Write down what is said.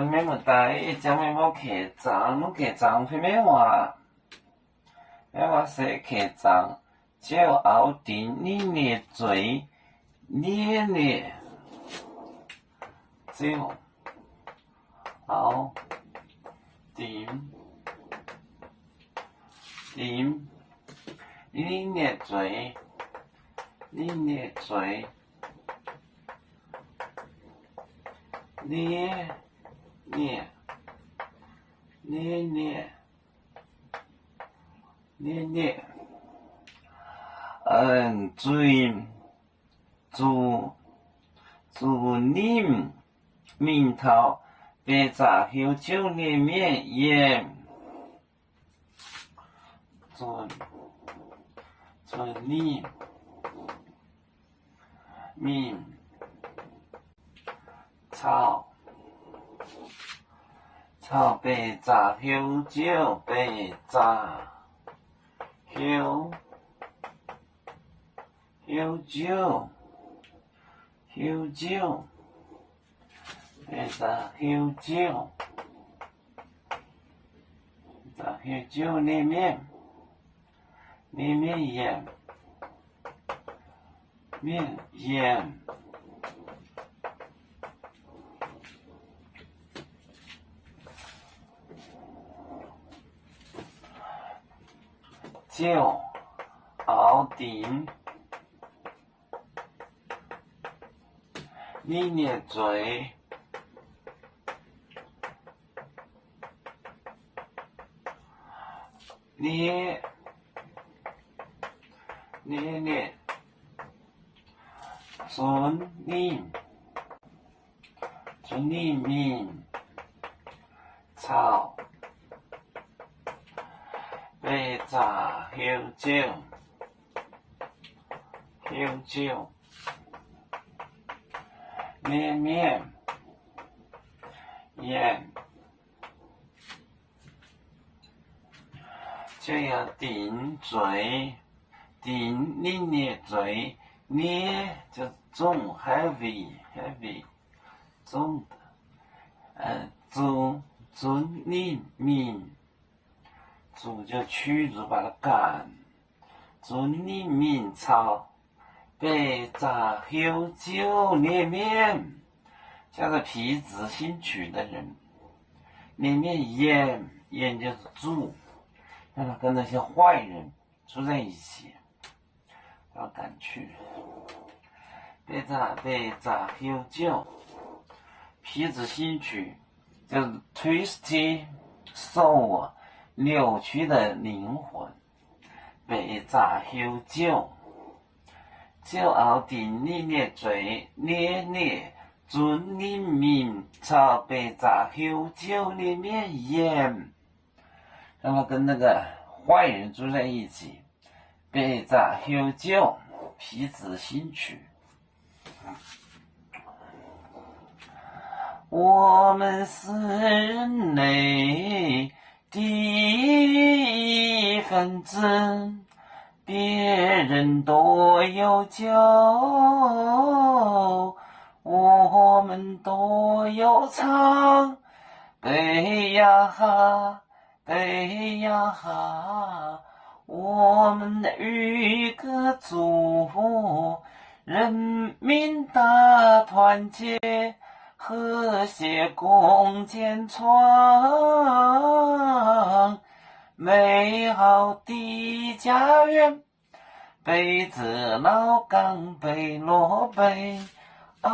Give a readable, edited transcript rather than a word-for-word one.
咩么带将咩么客栈，侬客栈非咩话，咩话说客栈，就后定你捏嘴，捏，就后定你捏嘴，捏，捏，注念面头，白炸香蕉捏面盐，注念面炒白炸香蕉，白炸香蕉，白炸香蕉，捏面盐，就熬定你捏嘴，捏，准你面炒白炸香蕉，捏面盐，就要定嘴，你捏嘴，捏就重 heavy 重的，准你面，煮就驱逐把它赶，准你面炒白炸香蕉捏面，像是皮子新娶的人，捏面盐就是煮，让他跟那些坏人住在一起，要赶去。白炸香蕉，皮子新娶就是 twisty soul， 扭曲的灵魂。白炸香蕉，就熬定你捏嘴，捏，准你面炒白炸香蕉捏面盐，让他跟那个坏人住在一起。白炸香蕉，皮子新娶。我们是人类的一份子，别人都有酒，我们都有唱。背呀哈，我们的语歌组，人民大团结，和谐共建创美好的家园。北子老岗北落北啊。